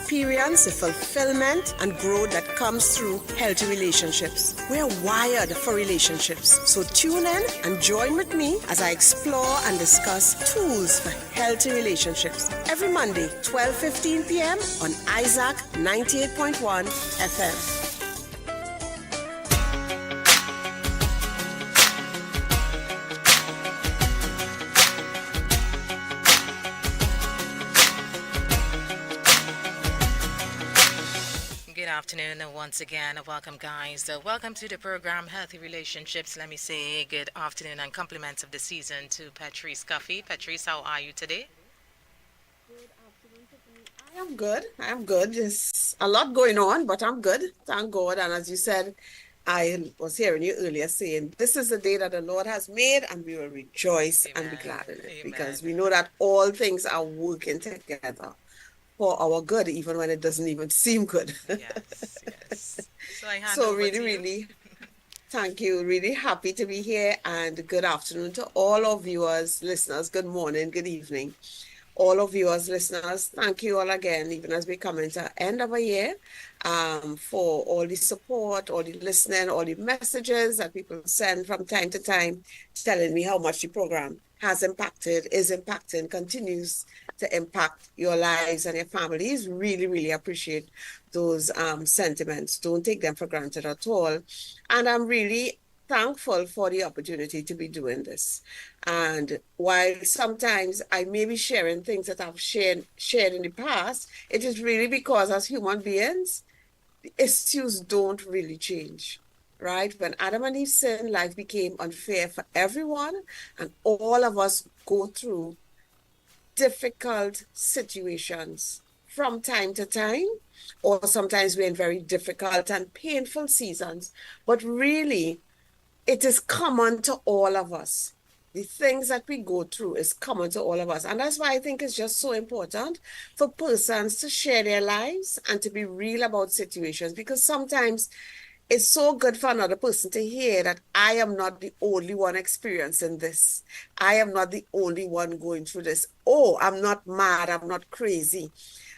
experience the fulfillment and growth that comes through healthy relationships. We're wired for relationships. So tune in and join with me as I explore and discuss tools for healthy relationships. Every Monday, 12:15 p.m. on Isaac 98.1 FM. Good afternoon once again. Welcome, guys. Welcome to the program Healthy Relationships. Let me say good afternoon and compliments of the season to Petreece Cuffie. Petreece, how are you today? Good afternoon, Tiffany. I am good. There's a lot going on, but I'm good. Thank God. And as you said, I was hearing you earlier saying, this is the day that the Lord has made, and we will rejoice and be glad in it. Because we know that all things are working together for our good, even when it doesn't even seem good. Yes. So really, thank you. Really happy to be here, and good afternoon to all our viewers, listeners. Good morning, good evening. All our viewers, listeners, thank you all again, even as we come into the end of a year, for all the support, all the listening, all the messages that people send from time to time, telling me how much the program has impacted, is impacting, continues to impact your lives and your families. Really, really appreciate those sentiments. Don't take them for granted at all. And I'm really thankful for the opportunity to be doing this. And while sometimes I may be sharing things that I've shared in the past, it is really because as human beings, the issues don't really change. Right? When Adam and Eve sinned, life became unfair for everyone, and all of us go through difficult situations from time to time, or sometimes we're in very difficult and painful seasons. But really, it is common to all of us. The things that we go through is common to all of us. And that's why I think it's just so important for persons to share their lives and to be real about situations, because sometimes it's so good for another person to hear that I am not the only one experiencing this. I am not the only one going through this. Oh, I'm not mad. I'm not crazy.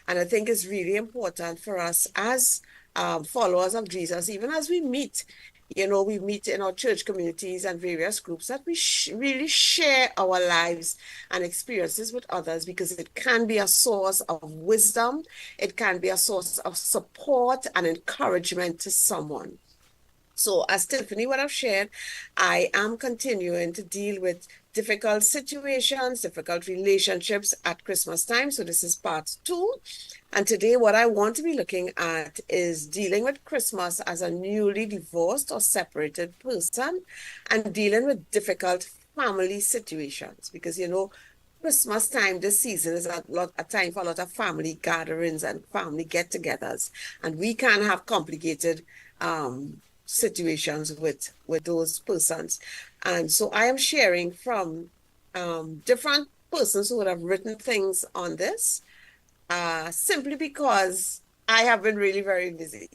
And I think it's really important for us as followers of Jesus, even as we meet, we meet in our church communities and various groups, that we really share our lives and experiences with others, because it can be a source of wisdom. It can be a source of support and encouragement to someone. So as Tiffany would have shared, I am continuing to deal with difficult situations, difficult relationships at Christmas time. So this is part 2. And today what I want to be looking at is dealing with Christmas as a newly divorced or separated person, and dealing with difficult family situations. Because, Christmas time this season is a time for a lot of family gatherings and family get-togethers. And we can have complicated situations with those persons. And so I am sharing from different persons who would have written things on this, simply because I have been really very busy.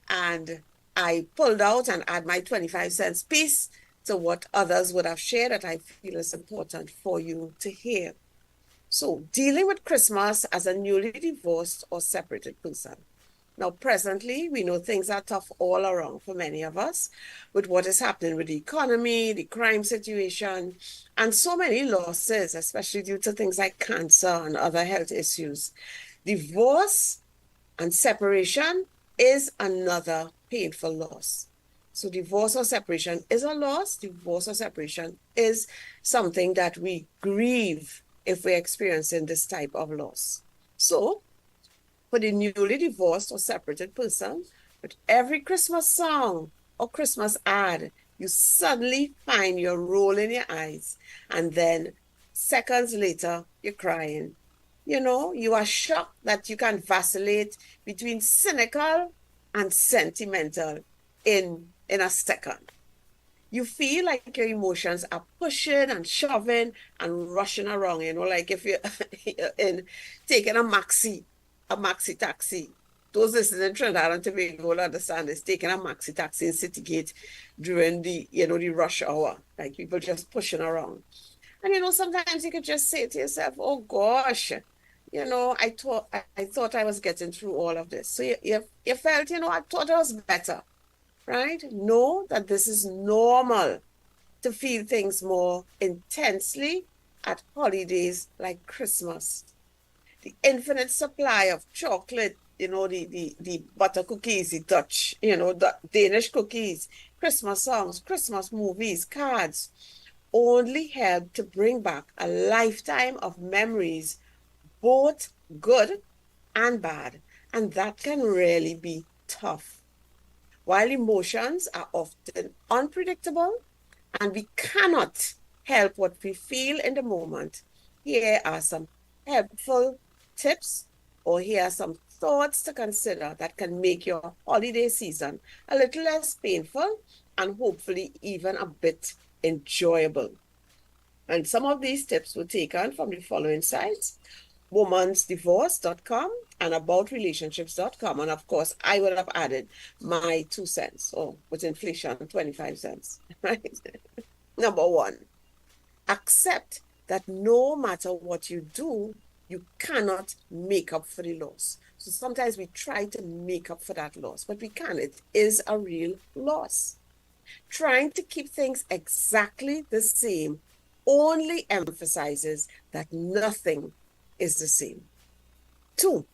And I pulled out and add my 25 cents piece to what others would have shared that I feel is important for you to hear. So, dealing with Christmas as a newly divorced or separated person. Now, presently, we know things are tough all around for many of us, with what is happening with the economy, the crime situation, and so many losses, especially due to things like cancer and other health issues. Divorce and separation is another painful loss. So divorce or separation is a loss. Divorce or separation is something that we grieve if we're experiencing this type of loss. So, for the newly divorced or separated person, with every Christmas song or Christmas ad, you suddenly find you're rolling your eyes, and then seconds later, you're crying. You are shocked that you can vacillate between cynical and sentimental in a second. You feel like your emotions are pushing and shoving and rushing around, like if you're taking a maxi taxi. Those listening in Trinidad and Tobago will understand this. Taking a maxi taxi in Citygate during the rush hour, like people just pushing around. And sometimes you could just say to yourself, oh gosh, I thought I was getting through all of this. So you felt, I thought I was better, right? Know that this is normal to feel things more intensely at holidays like Christmas. The infinite supply of chocolate, the butter cookies, the Dutch, the Danish cookies, Christmas songs, Christmas movies, cards, only help to bring back a lifetime of memories, both good and bad. And that can really be tough. While emotions are often unpredictable and we cannot help what we feel in the moment, here are some helpful tips, or here are some thoughts to consider that can make your holiday season a little less painful and hopefully even a bit enjoyable. And some of these tips were taken from the following sites: womansdivorce.com and aboutrelationships.com. And of course, I would have added my 2 cents, or with inflation, 25 cents, right? Number one, accept that no matter what you do, you cannot make up for the loss. So sometimes we try to make up for that loss, but we can't. It is a real loss. Trying to keep things exactly the same only emphasizes that nothing is the same. 2,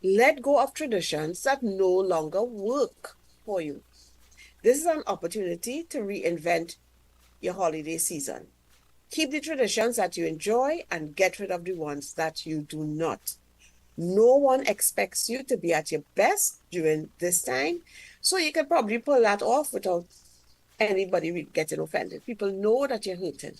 let go of traditions that no longer work for you. This is an opportunity to reinvent your holiday season. Keep the traditions that you enjoy and get rid of the ones that you do not. No one expects you to be at your best during this time, so you can probably pull that off without anybody getting offended. People know that you're hurting,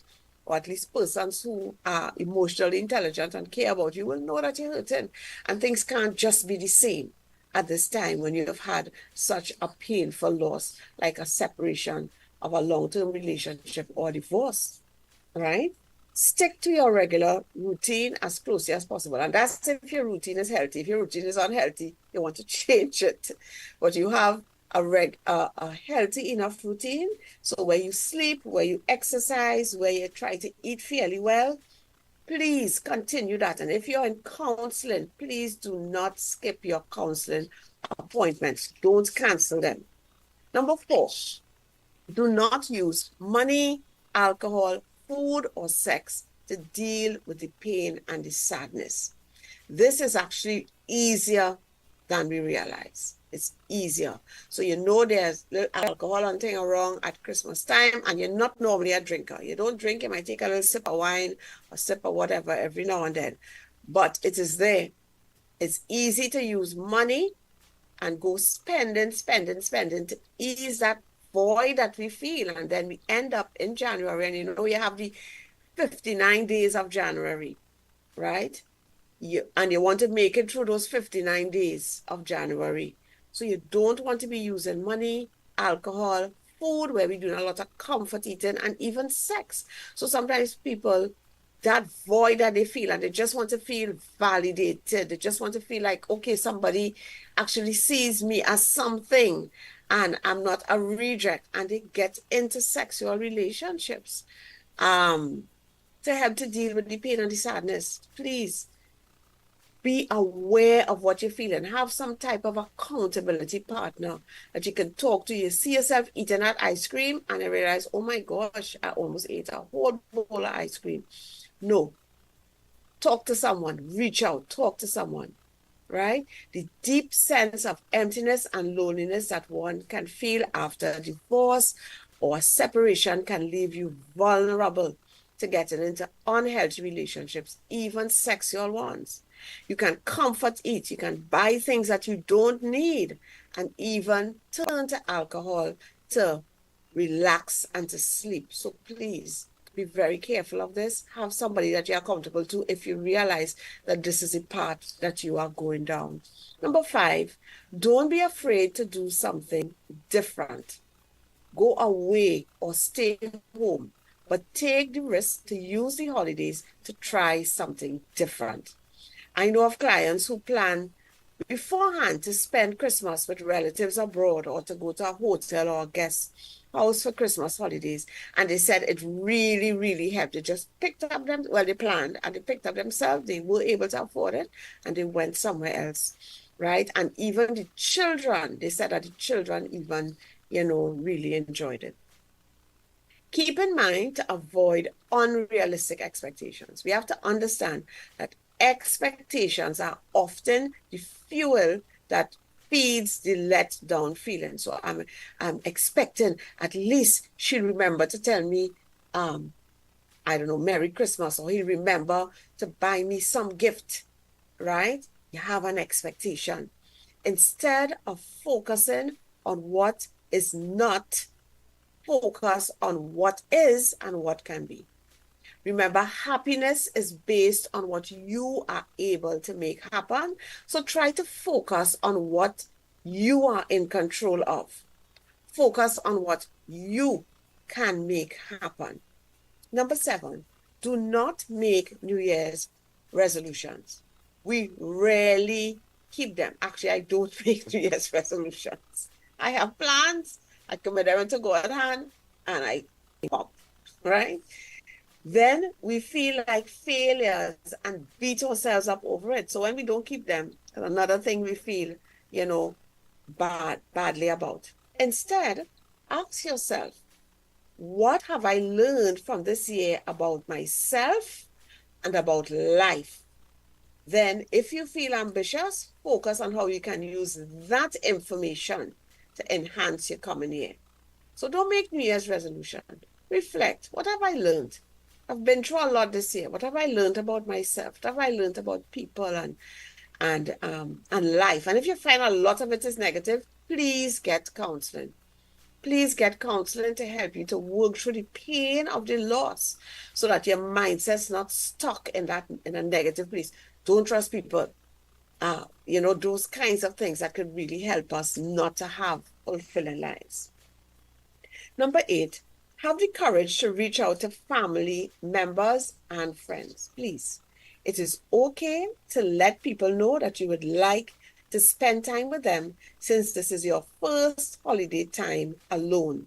or at least persons who are emotionally intelligent and care about you will know that you're hurting. And things can't just be the same at this time when you have had such a painful loss, like a separation of a long-term relationship or divorce, right? Stick to your regular routine as closely as possible. And that's if your routine is healthy. If your routine is unhealthy, you want to change it. But you have a healthy enough routine, so where you sleep, where you exercise, where you try to eat fairly well, please continue that. And if you're in counseling, please do not skip your counseling appointments. Don't cancel them. Number 4, do not use money, alcohol, food, or sex to deal with the pain and the sadness. This is actually easier than we realize. It's easier. So there's little alcohol and thing around at Christmas time, and you're not normally a drinker. You don't drink, you might take a little sip of wine or sip of whatever every now and then. But it is there. It's easy to use money and go spending to ease that void that we feel. And then we end up in January, and you have the 59 days of January, right? You want to make it through those 59 days of January. So you don't want to be using money, alcohol, food, where we're doing a lot of comfort eating, and even sex. So sometimes people, that void that they feel, and they just want to feel validated. They just want to feel like, okay, somebody actually sees me as something, and I'm not a reject. And they get into sexual relationships to help to deal with the pain and the sadness. Please be aware of what you're feeling. Have some type of accountability partner that you can talk to. You see yourself eating that ice cream and you realize, oh my gosh, I almost ate a whole bowl of ice cream. No. Talk to someone. Reach out. Talk to someone. Right? The deep sense of emptiness and loneliness that one can feel after a divorce or a separation can leave you vulnerable to getting into unhealthy relationships, even sexual ones. You can comfort eat, you can buy things that you don't need, and even turn to alcohol to relax and to sleep. So please be very careful of this. Have somebody that you're accountable to if you realize that this is a path that you are going down. Number 5, don't be afraid to do something different. Go away or stay home, but take the risk to use the holidays to try something different. I know of clients who plan beforehand to spend Christmas with relatives abroad or to go to a hotel or a guest house for Christmas holidays. And they said it really, really helped. They just picked up them, well, they planned and they picked up themselves. They were able to afford it and they went somewhere else, right? And even the children, they said that the children even, really enjoyed it. Keep in mind to avoid unrealistic expectations. We have to understand that expectations are often the fuel that feeds the let down feeling. So I'm expecting at least she'll remember to tell me, I don't know, Merry Christmas, or he'll remember to buy me some gift, right? You have an expectation. Instead of focusing on what is not, focus on what is and what can be. Remember, happiness is based on what you are able to make happen. So try to focus on what you are in control of. Focus on what you can make happen. Number 7, do not make New Year's resolutions. We rarely keep them. Actually, I don't make New Year's resolutions. I have plans. I commit them to God hand and I pop, right? Then we feel like failures and beat ourselves up over it. So when we don't keep them, another thing we feel, badly about. Instead, ask yourself, what have I learned from this year about myself and about life? Then, if you feel ambitious, focus on how you can use that information to enhance your coming year. So don't make New Year's resolution. Reflect. What have I learned? I've been through a lot this year. What have I learned about myself? What have I learned about people and life? And if you find a lot of it is negative, please get counseling. Please get counseling to help you to work through the pain of the loss so that your mindset's not stuck in a negative place. Don't trust people. Those kinds of things that could really help us not to have fulfilling lives. Number 8, have the courage to reach out to family members and friends, please. It is okay to let people know that you would like to spend time with them since this is your first holiday time alone.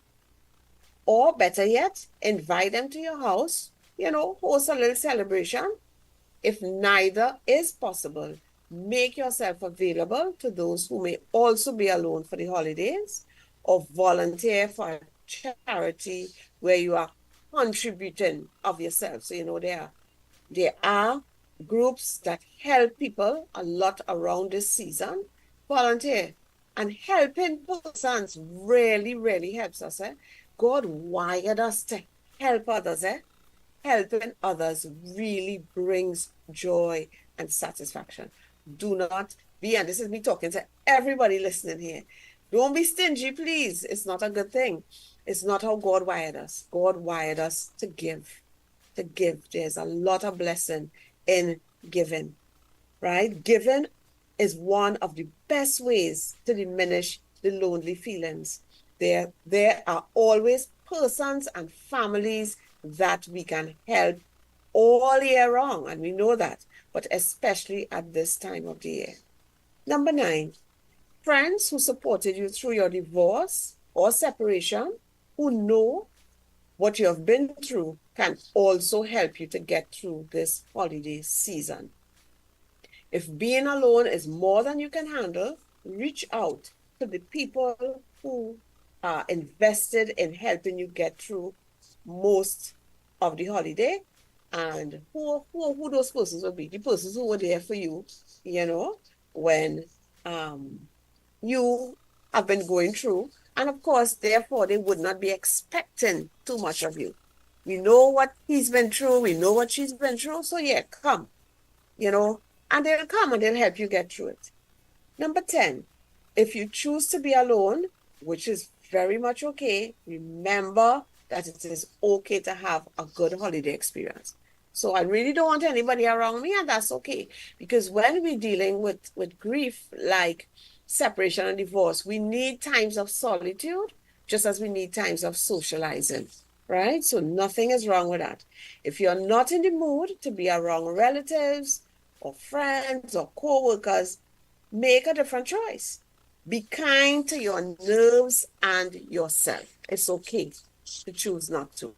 Or better yet, invite them to your house, host a little celebration. If neither is possible, make yourself available to those who may also be alone for the holidays, or volunteer for a charity where you are contributing of yourself. So, there are groups that help people a lot around this season. Volunteer. And helping persons really, really helps us. God wired us to help others. Helping others really brings joy and satisfaction. Do not be, and this is me talking to everybody listening here, don't be stingy, please. It's not a good thing. It's not how God wired us. God wired us to give. To give. There's a lot of blessing in giving, right? Giving is one of the best ways to diminish the lonely feelings. There are always persons and families that we can help all year long, and we know that, but especially at this time of the year. Number 9, friends who supported you through your divorce or separation, who know what you have been through, can also help you to get through this holiday season. If being alone is more than you can handle, reach out to the people who are invested in helping you get through most of the holiday. And who those persons will be? The persons who were there for you, when you have been going through. And of course, therefore, they would not be expecting too much of you. We know what he's been through. We know what she's been through. So yeah, come, and they'll come and they'll help you get through it. Number 10, if you choose to be alone, which is very much okay, remember that it is okay to have a good holiday experience. So I really don't want anybody around me, and that's okay. Because when we're dealing with grief, like separation and divorce, we need times of solitude, just as we need times of socializing, right? So nothing is wrong with that. If you're not in the mood to be around relatives or friends or co-workers, make a different choice. Be kind to your nerves and yourself. It's okay to choose not to.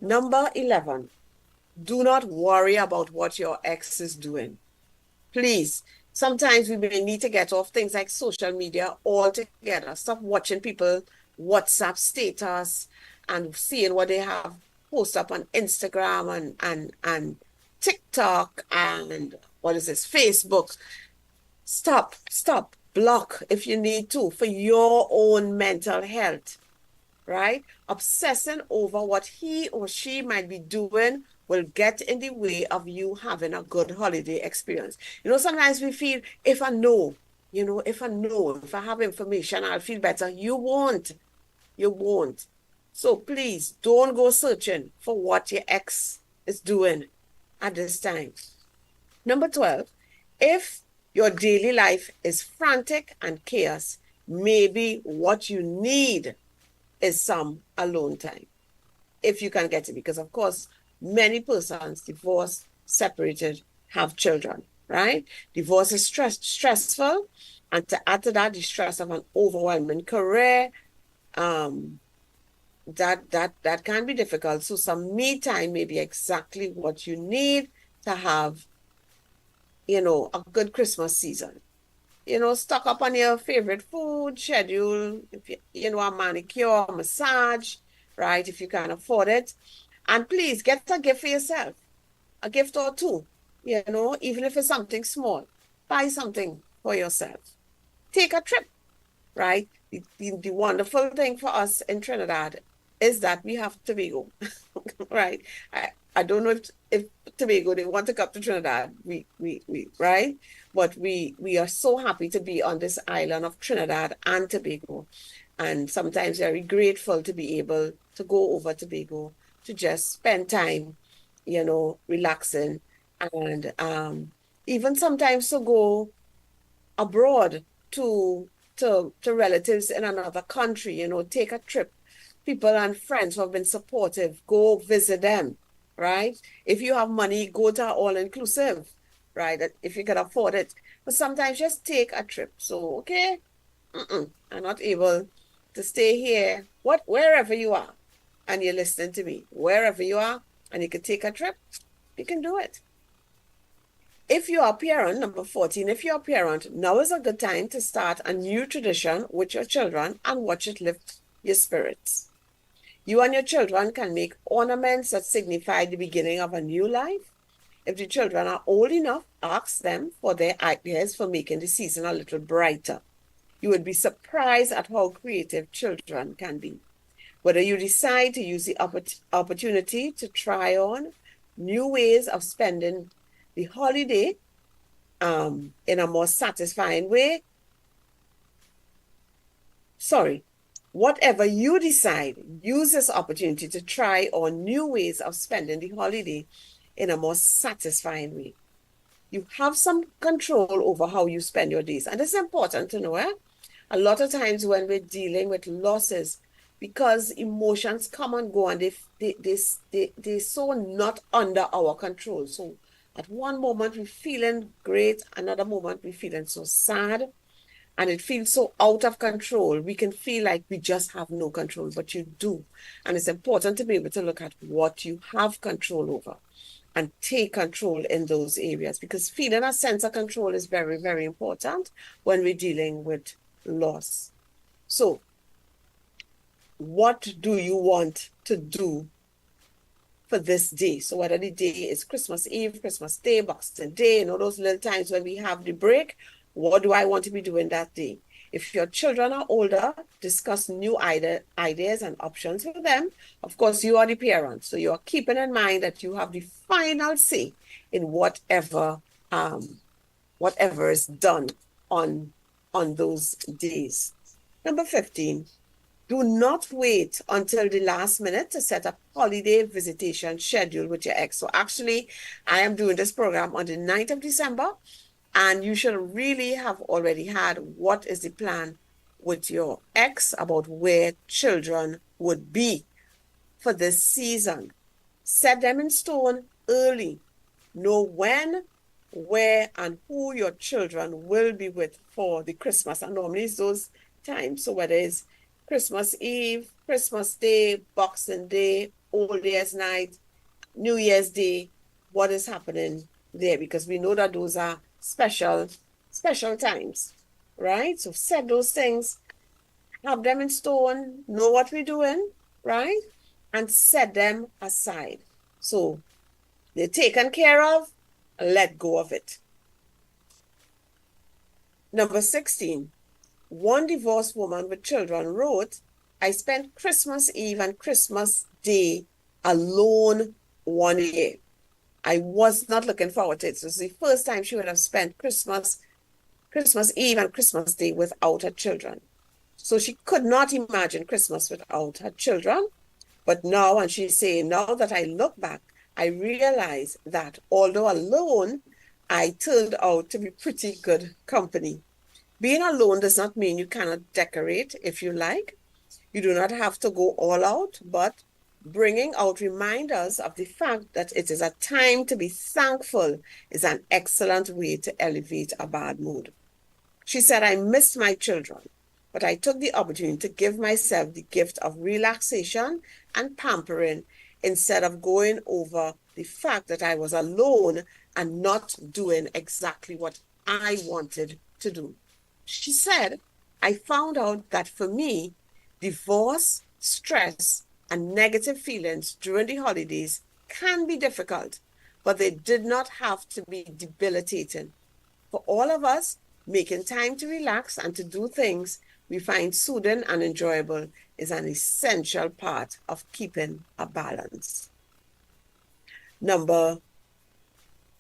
Number 11, do not worry about what your ex is doing. Please, sometimes we may need to get off things like social media altogether. Stop watching people WhatsApp status and seeing what they have post up on Instagram and TikTok and what is this, Facebook. Stop, block if you need to for your own mental health, right? Obsessing over what he or she might be doing will get in the way of you having a good holiday experience. Sometimes we feel, if I know, if I have information, I'll feel better. You won't. So please don't go searching for what your ex is doing at this time. Number 12, if your daily life is frantic and chaos, maybe what you need is some alone time, if you can get it. Because, of course, many persons divorced, separated, have children, right? Divorce is stressful. And to add to that, the stress of an overwhelming career, that can be difficult. So some me time may be exactly what you need to have a good Christmas season. Stock up on your favorite food, schedule, if a manicure, massage, right, if you can afford it. And please get a gift for yourself, a gift or two, even if it's something small. Buy something for yourself. Take a trip, right? The wonderful thing for us in Trinidad is that we have Tobago, right? I don't know if Tobago, they want to come to Trinidad, we right? But we are so happy to be on this island of Trinidad and Tobago. And sometimes very grateful to be able to go over Tobago to just spend time, relaxing. And even sometimes to go abroad to relatives in another country, take a trip. People and friends who have been supportive, go visit them, right? If you have money, go to all-inclusive, right? If you can afford it. But sometimes just take a trip. So, okay, I'm not able to stay here, wherever you are, and you're listening to me, wherever you are, and you can take a trip, you can do it. If you're a parent, number 14, if you're a parent, now is a good time to start a new tradition with your children and watch it lift your spirits. You and your children can make ornaments that signify the beginning of a new life. If the children are old enough, ask them for their ideas for making the season a little brighter. You would be surprised at how creative children can be. Whether you decide to use the opportunity to try on new ways of spending the holiday in a more satisfying way. Whatever you decide, use this opportunity to try on new ways of spending the holiday in a more satisfying way. You have some control over how you spend your days. And it's important to know, a lot of times when we're dealing with losses, because emotions come and go and they're so not under our control. So at one moment we're feeling great, another moment we're feeling so sad, and it feels so out of control. We can feel like we just have no control, but you do. And it's important to be able to look at what you have control over and take control in those areas, because feeling a sense of control is very, very important when we're dealing with loss. So what do you want to do for this day? So whether the day is Christmas Eve, Christmas Day, Boxing Day, those little times when we have the break, what do I want to be doing that day? If your children are older, discuss new ideas and options with them. Of course, you are the parent, so you're keeping in mind that you have the final say in whatever is done on those days. Number 15, do not wait until the last minute to set a holiday visitation schedule with your ex. So actually, I am doing this program on the 9th of December, and you should really have already had what is the plan with your ex about where children would be for this season. Set them in stone early. Know when, where and who your children will be with for the Christmas. And normally it's those times. So whether it's Christmas Eve, Christmas Day, Boxing Day, Old Year's Night, New Year's Day, what is happening there? Because we know that those are special times, right? So set those things, have them in stone, know what we're doing, right? And set them aside. So they're taken care of, let go of it. Number 16, one divorced woman with children wrote, I spent Christmas Eve and Christmas Day alone one year. I was not looking forward to it. It was the first time she would have spent Christmas Eve and Christmas Day without her children. So she could not imagine Christmas without her children. But now, and she's saying, now that I look back, I realize that although alone, I turned out to be pretty good company. Being alone does not mean you cannot decorate if you like. You do not have to go all out, but bringing out reminders of the fact that it is a time to be thankful is an excellent way to elevate a bad mood. She said, I missed my children, but I took the opportunity to give myself the gift of relaxation and pampering instead of going over the fact that I was alone and not doing exactly what I wanted to do. She said, I found out that for me, divorce, stress, and negative feelings during the holidays can be difficult, but they did not have to be debilitating. For all of us, making time to relax and to do things we find soothing and enjoyable is an essential part of keeping a balance. Number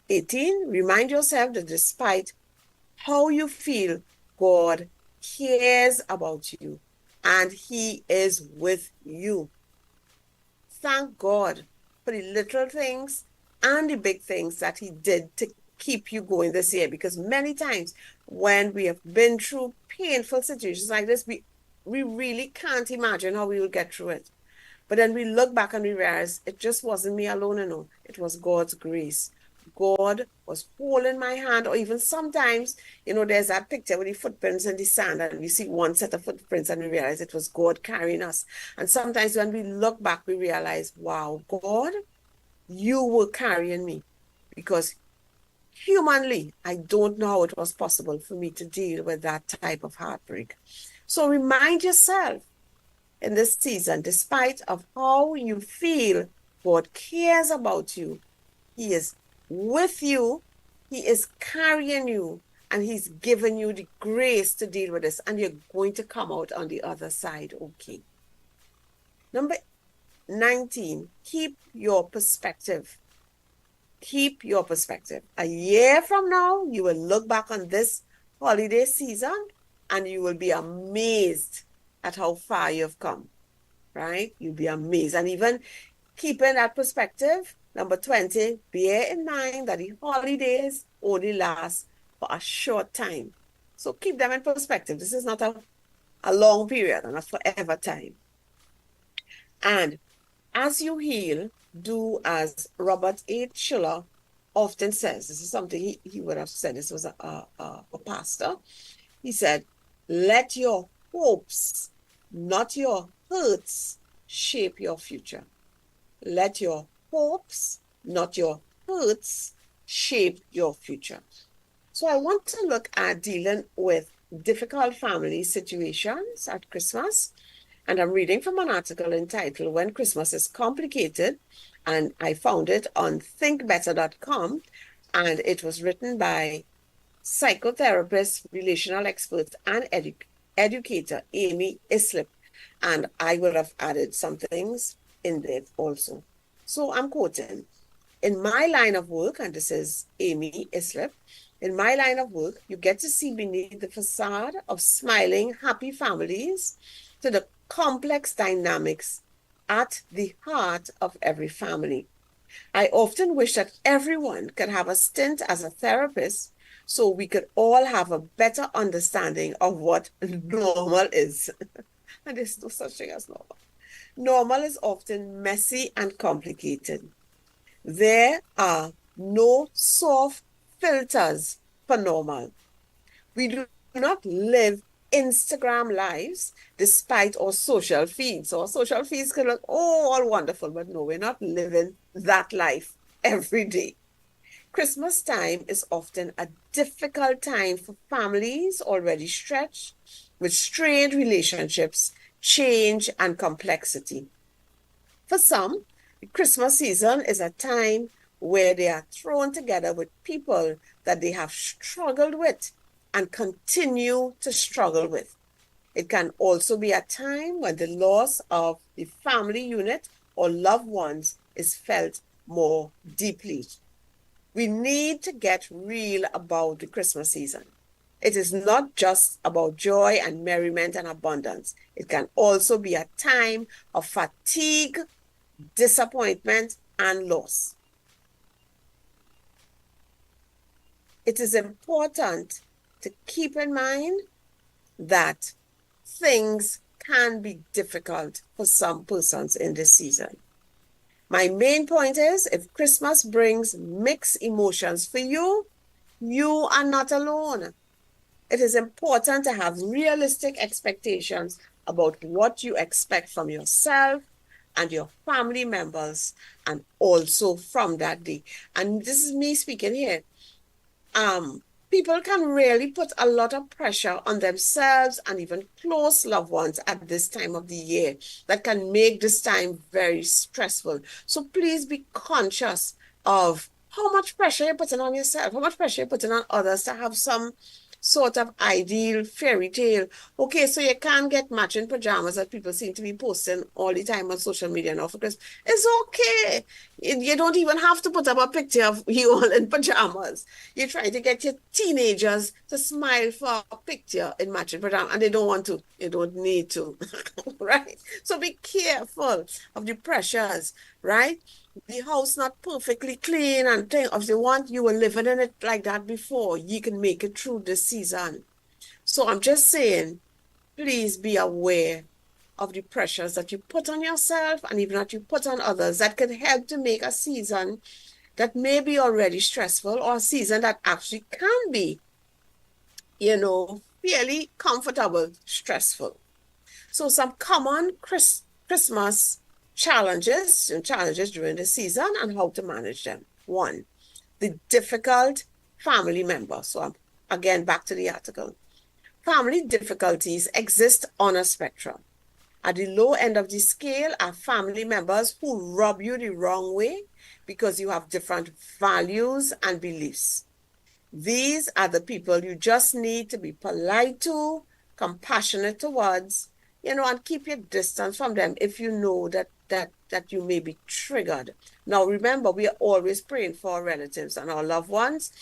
18, remind yourself that despite how you feel, God cares about you and He is with you. Thank God for the little things and the big things that He did to keep you going this year, because many times when we have been through painful situations like this, we really can't imagine how we will get through it. But then we look back and we realize it just wasn't me alone, you know. It was God's grace. God was holding my hand, or even sometimes, you know, there's that picture with the footprints in the sand and we see one set of footprints and we realize it was God carrying us. And sometimes when we look back, we realize, wow, God, you were carrying me, because humanly, I don't know how it was possible for me to deal with that type of heartbreak. So remind yourself in this season, despite of how you feel, God cares about you. He is with you. He is carrying you, and He's given you the grace to deal with this, and you're going to come out on the other side okay. Number 19, keep your perspective. Keep your perspective. A year from now, you will look back on this holiday season and you will be amazed at how far you've come, right? You'll be amazed. And even keeping that perspective, number 20, bear in mind that the holidays only last for a short time. So keep them in perspective. This is not a long period and a forever time. And as you heal, do as Robert H. Schuller often says. This is something he would have said. This was a pastor. He said, let your hopes, not your hurts, shape your future. Let your hopes, not your hurts, shape your future. So I want to look at dealing with difficult family situations at Christmas. And I'm reading from an article entitled When Christmas is Complicated, and I found it on thinkbetter.com, and it was written by psychotherapist, relational expert, and educator Amy Islip. And I would have added some things in there also. So I'm quoting, in my line of work, and this is Amy Islip, in my line of work, you get to see beneath the facade of smiling, happy families to the complex dynamics at the heart of every family. I often wish that everyone could have a stint as a therapist so we could all have a better understanding of what normal is. And there's no such thing as normal. Normal is often messy and complicated. There are no soft, filters for normal. We do not live Instagram lives despite our social feeds. Our social feeds can look, oh, all wonderful, but no, we're not living that life every day. Christmas time is often a difficult time for families already stretched with strained relationships, change, and complexity. For some, the Christmas season is a time where they are thrown together with people that they have struggled with and continue to struggle with. It can also be a time when the loss of the family unit or loved ones is felt more deeply. We need to get real about the Christmas season. It is not just about joy and merriment and abundance. It can also be a time of fatigue, disappointment, and loss. It is important to keep in mind that things can be difficult for some persons in this season. My main point is, if Christmas brings mixed emotions for you, you are not alone. It is important to have realistic expectations about what you expect from yourself and your family members, and also from that day. And this is me speaking here. People can really put a lot of pressure on themselves and even close loved ones at this time of the year that can make this time very stressful. So please be conscious of how much pressure you're putting on yourself, how much pressure you're putting on others to have some sort of ideal fairy tale. Okay, so you can't get matching pajamas that people seem to be posting all the time on social media now for Christmas. It's okay. You don't even have to put up a picture of you all in pajamas. You try to get your teenagers to smile for a picture in matching pajamas, and they don't want to. They don't need to, right? So be careful of the pressures, right? The house not perfectly clean and thing. If you want, you were living in it like that before. You can make it through this season. So I'm just saying, please be aware of the pressures that you put on yourself and even that you put on others that can help to make a season that may be already stressful or a season that actually can be, fairly comfortable, stressful. So some common Christmas challenges during the season and how to manage them. One, the difficult family member. So I'm again back to the article. Family difficulties exist on a spectrum. At the low end of the scale are family members who rub you the wrong way because you have different values and beliefs. These are the people you just need to be polite to, compassionate towards, and keep your distance from them if you know that you may be triggered. Now, remember, we are always praying for our relatives and our loved ones,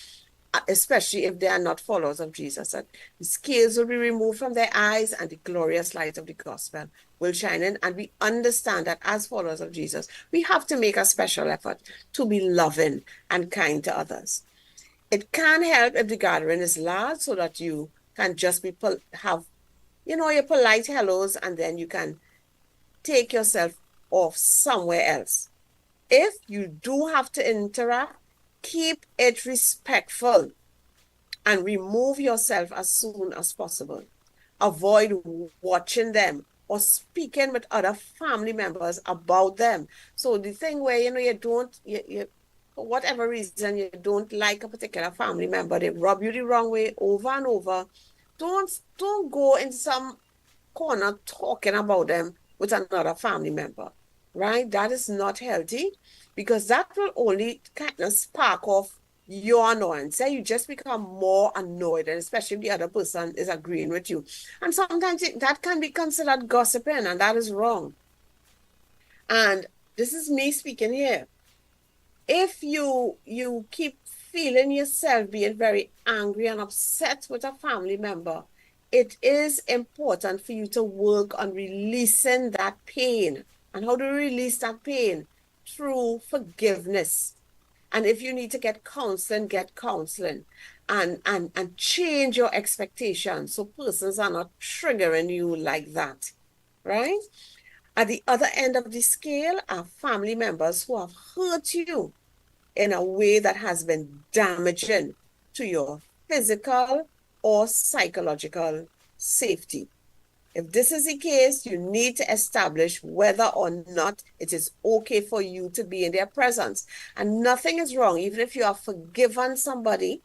especially if they are not followers of Jesus. That the scales will be removed from their eyes and the glorious light of the gospel will shine in. And we understand that as followers of Jesus, we have to make a special effort to be loving and kind to others. It can help if the gathering is large so that you can just have your polite hellos, and then you can take yourself off somewhere else. If you do have to interact, keep it respectful and remove yourself as soon as possible. Avoid watching them or speaking with other family members about them. So the thing where, you for whatever reason, you don't like a particular family member, they rub you the wrong way over and over, don't go in some corner talking about them with another family member, right? That is not healthy, because that will only kind of spark off your annoyance. You just become more annoyed, and especially if the other person is agreeing with you. And sometimes that can be considered gossiping, and that is wrong. And this is me speaking here. If you keep feeling yourself being very angry and upset with a family member, it is important for you to work on releasing that pain. And how do you release that pain? Through forgiveness. And if you need to get counseling and change your expectations so persons are not triggering you like that, right? At the other end of the scale are family members who have hurt you in a way that has been damaging. to your physical or psychological safety. If this is the case, you need to establish whether or not it is okay for you to be in their presence. And nothing is wrong, even if you have forgiven somebody,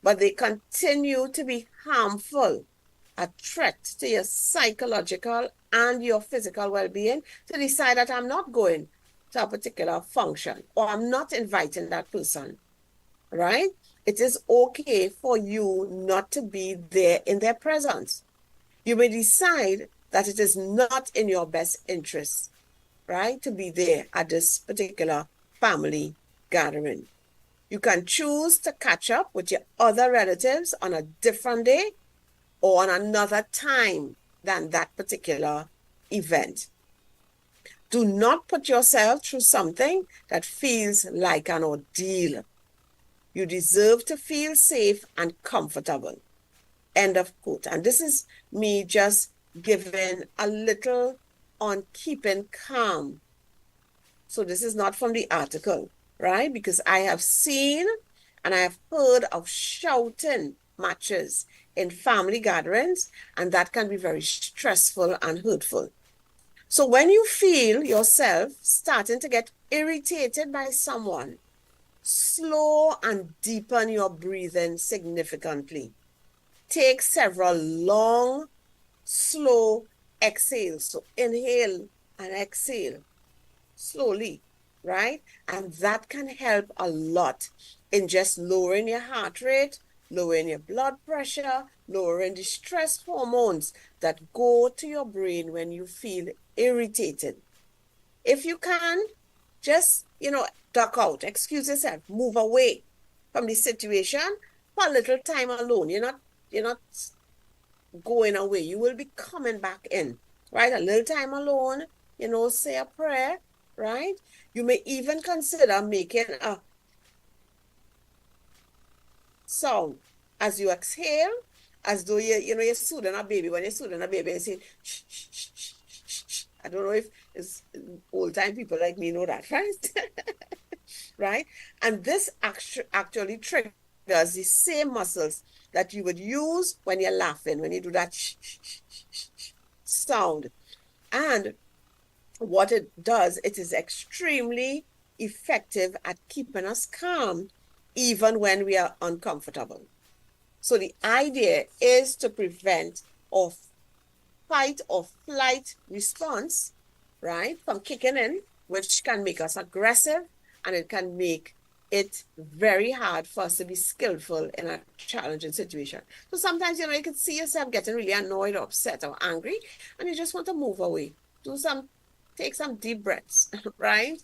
but they continue to be harmful, a threat to your psychological and your physical well-being, to decide that I'm not going to a particular function or I'm not inviting that person, right? It is okay for you not to be there in their presence. You may decide that it is not in your best interest, right, to be there at this particular family gathering. You can choose to catch up with your other relatives on a different day or on another time than that particular event. Do not put yourself through something that feels like an ordeal. You deserve to feel safe and comfortable. End of quote. And this is me just giving a little on keeping calm. So this is not from the article, right? Because I have seen and I have heard of shouting matches in family gatherings, and that can be very stressful and hurtful. So when you feel yourself starting to get irritated by someone, slow and deepen your breathing significantly. Take several long, slow exhales. So inhale and exhale slowly, right? And that can help a lot in just lowering your heart rate, lowering your blood pressure, lowering the stress hormones that go to your brain when you feel irritated. If you can, just, duck out, excuse yourself, move away from the situation for a little time alone. You're not going away. You will be coming back in, right? A little time alone, say a prayer, right? You may even consider making a sound as you exhale, as though you're soothing a baby. When you're soothing a baby, you say, shh, shh, shh, shh, shh, shh. I don't know if it's old-time people like me know that, right? Right? And this actually triggers the same muscles that you would use when you're laughing, when you do that shh, shh, shh, shh, shh sound. And what it does, it is extremely effective at keeping us calm, even when we are uncomfortable. So the idea is to prevent a fight or flight response, right, from kicking in, which can make us aggressive, and it can make it very hard for us to be skillful in a challenging situation. So sometimes, you can see yourself getting really annoyed or upset or angry, and you just want to move away. Take some deep breaths, right?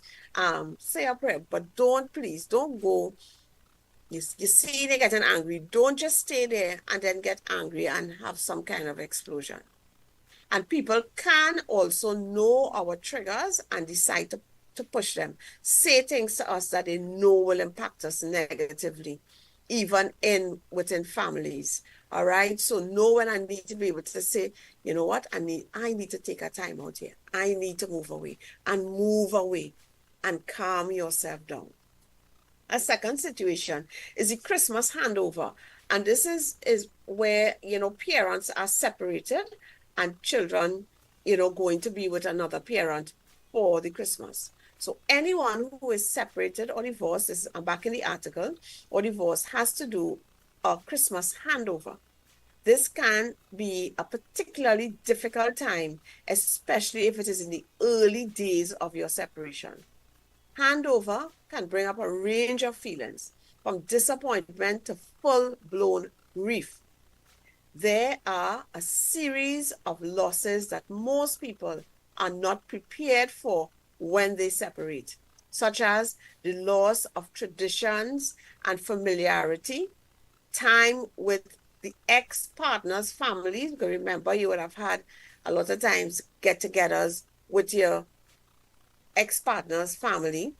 Say a prayer, but please don't go. You see they're getting angry. Don't just stay there and then get angry and have some kind of explosion. And people can also know our triggers and decide to push them. Say things to us that they know will impact us negatively, even within families. All right. So know when I need to be able to say, you know what, I need to take a time out here. I need to move away and calm yourself down. A second situation is the Christmas handover. And this is where, parents are separated and children, going to be with another parent for the Christmas. So anyone who is separated or divorced, I'm back in the article, or divorced, has to do a Christmas handover. This can be a particularly difficult time, especially if it is in the early days of your separation. Handover can bring up a range of feelings, from disappointment to full-blown grief. There are a series of losses that most people are not prepared for when they separate, such as the loss of traditions and familiarity, time with the ex-partner's family. Because remember, you would have had a lot of times get-togethers with your ex-partner's family,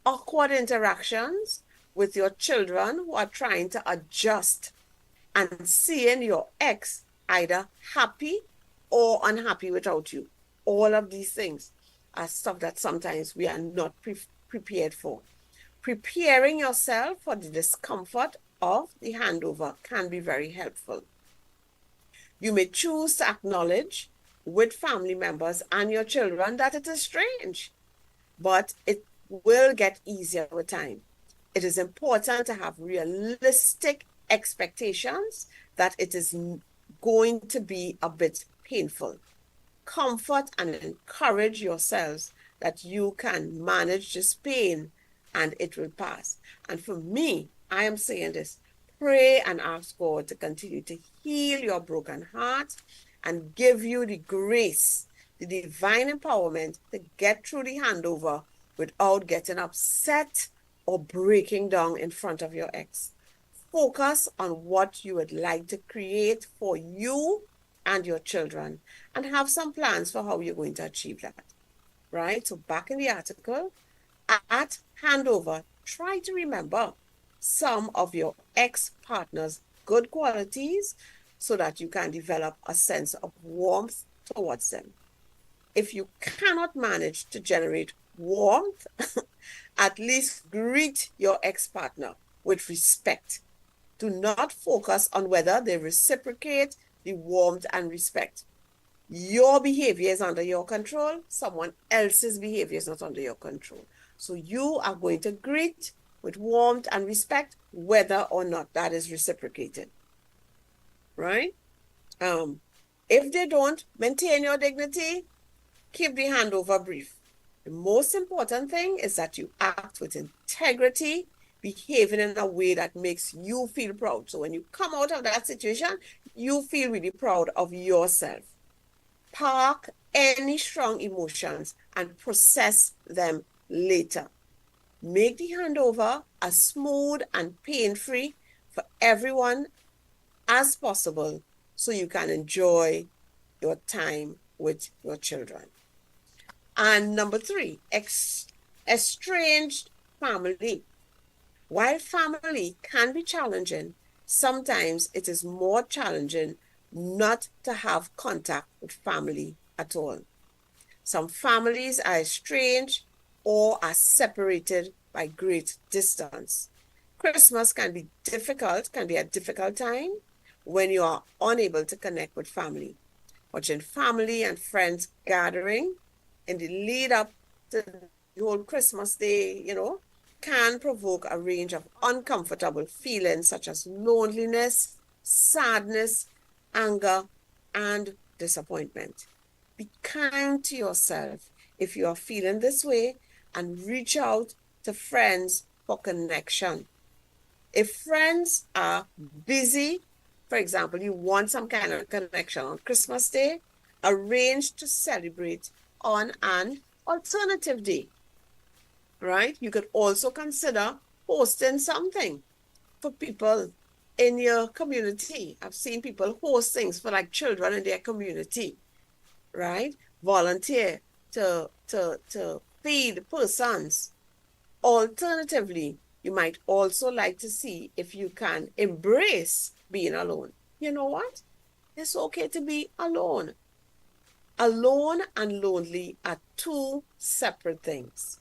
awkward interactions with your children who are trying to adjust, and seeing your ex either happy or unhappy without you. All of these things are stuff that sometimes we are not prepared for. Preparing yourself for the discomfort of the handover can be very helpful. You may choose to acknowledge with family members and your children that it is strange, but it will get easier with time. It is important to have realistic expectations that it is going to be a bit painful. Comfort and encourage yourselves that you can manage this pain and it will pass. And for me, I am saying this, pray and ask God to continue to heal your broken heart and give you the grace, the divine empowerment to get through the handover without getting upset or breaking down in front of your ex. Focus on what you would like to create for you and your children and have some plans for how you're going to achieve that, right? So back in the article, at handover, try to remember some of your ex-partner's good qualities so that you can develop a sense of warmth towards them. If you cannot manage to generate warmth, at least greet your ex-partner with respect. Do not focus on whether they reciprocate the warmth and respect. Your behavior is under your control. Someone else's behavior is not under your control. So you are going to greet with warmth and respect, whether or not that is reciprocated, right? If they don't, maintain your dignity, keep the handover brief. The most important thing is that you act with integrity, behaving in a way that makes you feel proud. So when you come out of that situation, you feel really proud of yourself. Park any strong emotions and process them later. Make the handover as smooth and pain-free for everyone as possible so you can enjoy your time with your children. And number 3, estranged family. While family can be challenging, sometimes it is more challenging not to have contact with family at all. Some families are estranged or are separated by great distance. Christmas can be a difficult time when you are unable to connect with family. Watching family and friends gathering in the lead up to the whole Christmas day, can provoke a range of uncomfortable feelings such as loneliness, sadness, anger, and disappointment. Be kind to yourself if you are feeling this way and reach out to friends for connection. If friends are busy, for example, you want some kind of connection on Christmas Day, arrange to celebrate on an alternative day, right? You could also consider hosting something for people in your community. I've seen people host things for like children in their community, right? Volunteer to feed persons. Alternatively, you might also like to see if you can embrace being alone. You know what? It's okay to be alone. Alone and lonely are 2 separate things.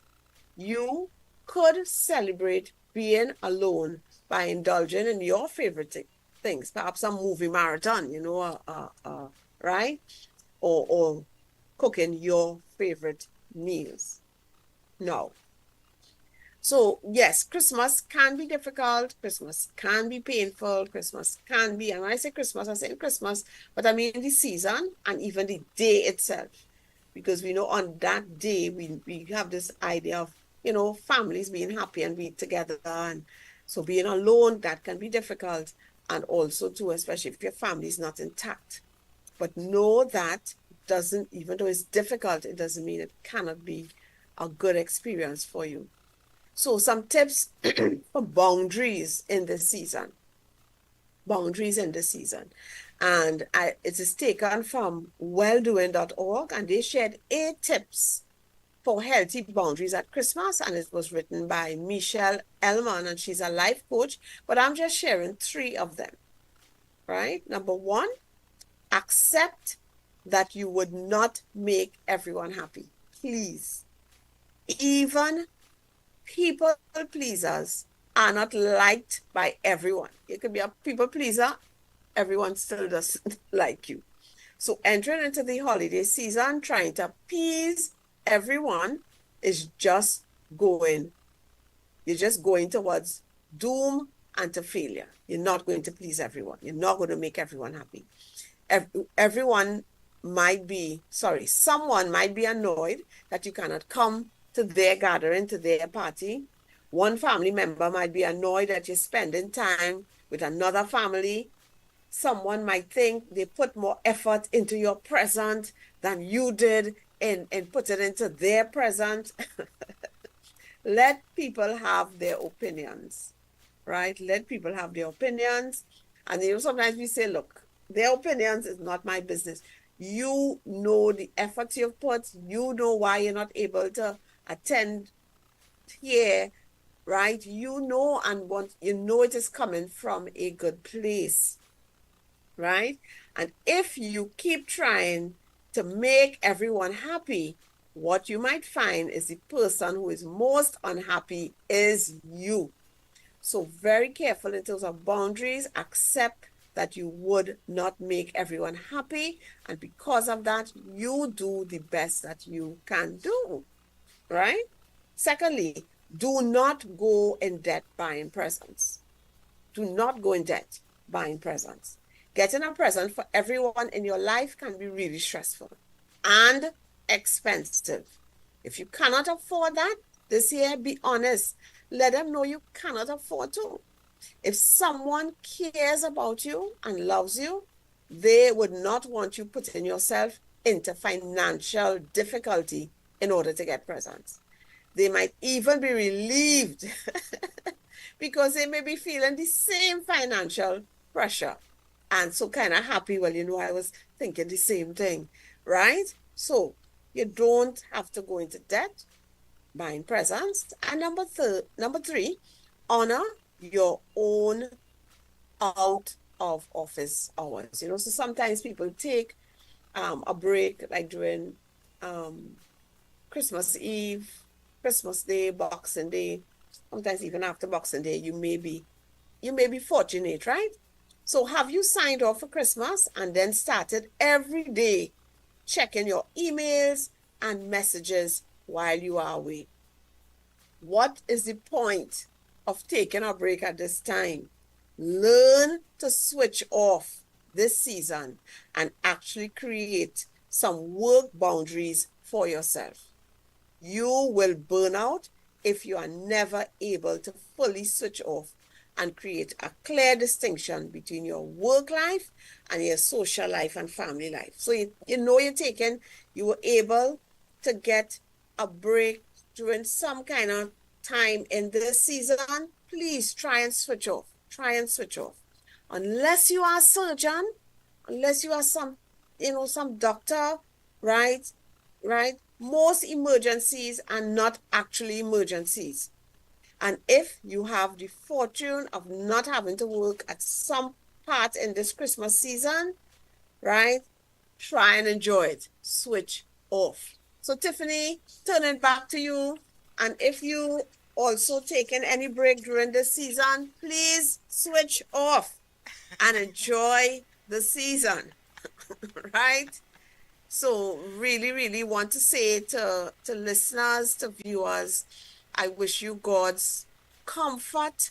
You could celebrate being alone by indulging in your favorite things, perhaps a movie marathon, right? Or cooking your favorite meals. No. So yes, Christmas can be difficult. Christmas can be painful. Christmas can be, and when I say Christmas, I say Christmas, but I mean the season and even the day itself. Because we know on that day, we have this idea of, families being happy and being together. And so being alone, that can be difficult. And also too, especially if your family is not intact. But know that even though it's difficult, it doesn't mean it cannot be a good experience for you. So some tips for boundaries in this season. Boundaries in this season. And it is taken from welldoing.org, and they shared 8 tips for healthy boundaries at Christmas, and it was written by Michelle Elman, and she's a life coach, but I'm just sharing 3 of them, right? Number 1, accept that you would not make everyone happy. Please. Even people pleasers are not liked by everyone. You could be a people pleaser, everyone still doesn't like you. So entering into the holiday season, trying to appease everyone is just going, you're just going towards doom and to failure. You're not going to please everyone. You're not going to make everyone happy. Everyone might be, sorry, someone might be annoyed that you cannot come to their gathering, to their party. One family member might be annoyed that you're spending time with another family. Someone might think they put more effort into your present than you did in putting into their present. Let people have their opinions, right? Let people have their opinions. And sometimes we say, look, their opinions is not my business. You know the efforts you've put. You know why you're not able to attend here, right? You know it is coming from a good place, right? And if you keep trying to make everyone happy, what you might find is the person who is most unhappy is you. So very careful in terms of boundaries. Accept that you would not make everyone happy. And because of that, you do the best that you can do, right? Secondly, do not go in debt buying presents. Do not go in debt buying presents. Getting a present for everyone in your life can be really stressful and expensive. If you cannot afford that this year, be honest. Let them know you cannot afford to. If someone cares about you and loves you, they would not want you putting yourself into financial difficulty in order to get presents. They might even be relieved because they may be feeling the same financial pressure. And so kind of happy, well, I was thinking the same thing, right? So you don't have to go into debt buying presents. And number three, honor your own out of office hours. So sometimes people take a break like during Christmas Eve, Christmas Day, Boxing Day, sometimes even after Boxing Day, you may be fortunate, right? So have you signed off for Christmas and then started every day checking your emails and messages while you are away? What is the point of taking a break at this time? Learn to switch off this season and actually create some work boundaries for yourself. You will burn out if you are never able to fully switch off and create a clear distinction between your work life and your social life and family life. So you were able to get a break during some kind of time in this season. Please try and switch off. Try and switch off. Unless you are a surgeon, unless you are some doctor, right? Most emergencies are not actually emergencies. And if you have the fortune of not having to work at some part in this Christmas season, right, try and enjoy it. Switch off. So Tiffany, turn it back to you. And if you also taken any break during this season, please switch off and enjoy the season, right? So really, really want to say to listeners, to viewers, I wish you God's comfort,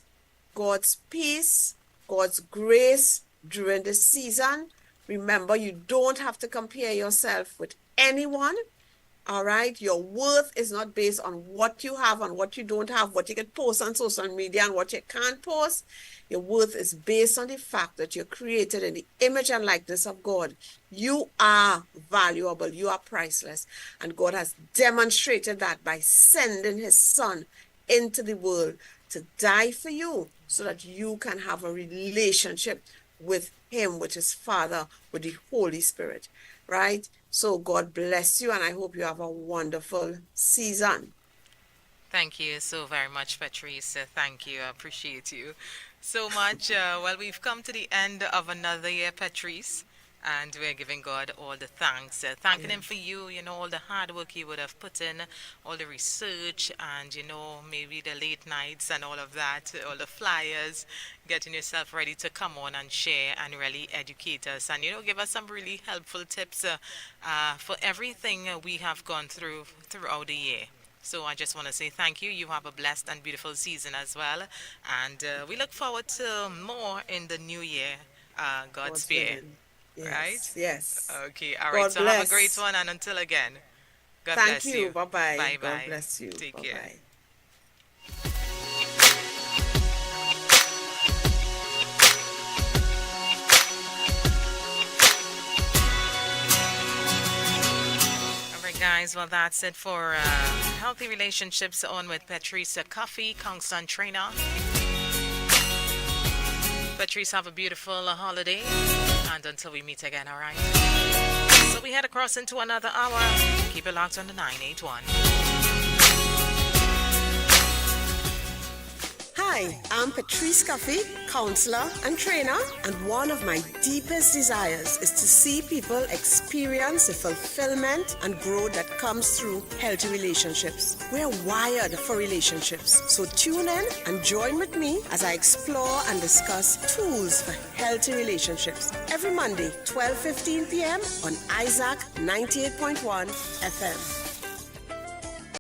God's peace, God's grace during this season. Remember, you don't have to compare yourself with anyone. All right. Your worth is not based on what you have and what you don't have, what you can post on social media and what you can't post. Your worth is based on the fact that you're created in the image and likeness of God. You are valuable. You are priceless. And God has demonstrated that by sending his son into the world to die for you so that you can have a relationship with him, with his Father, with the Holy Spirit, right? So God bless you, and I hope you have a wonderful season. Thank you so very much, Petreece. Thank you. I appreciate you so much. Well, we've come to the end of another year, Petreece. And we're giving God all the thanks. Thanking Him for you, all the hard work you would have put in, all the research, and, maybe the late nights and all of that, all the flyers, getting yourself ready to come on and share and really educate us and, give us some really helpful tips for everything we have gone throughout the year. So I just want to say thank you. You have a blessed and beautiful season as well. And we look forward to more in the new year. God's God's spare. willing. Right? Yes, yes. Okay, all right. God So have a great bless. one, and until again, God Thank bless you. you. Bye-bye. Bye God bye. bless you. Take care. Bye-bye. All right, guys. Well, that's it for Healthy Relationships on with Petreece Cuffie, constant trainer. Petreece, have a beautiful holiday. And until we meet again, all right? So we head across into another hour. Keep it locked on the 981. Hi, I'm Petreece Cuffie, counselor and trainer, and one of my deepest desires is to see people experience the fulfillment and growth that comes through healthy relationships. We're wired for relationships, so tune in and join with me as I explore and discuss tools for healthy relationships every Monday, 12:15 p.m. on Isaac 98.1 FM.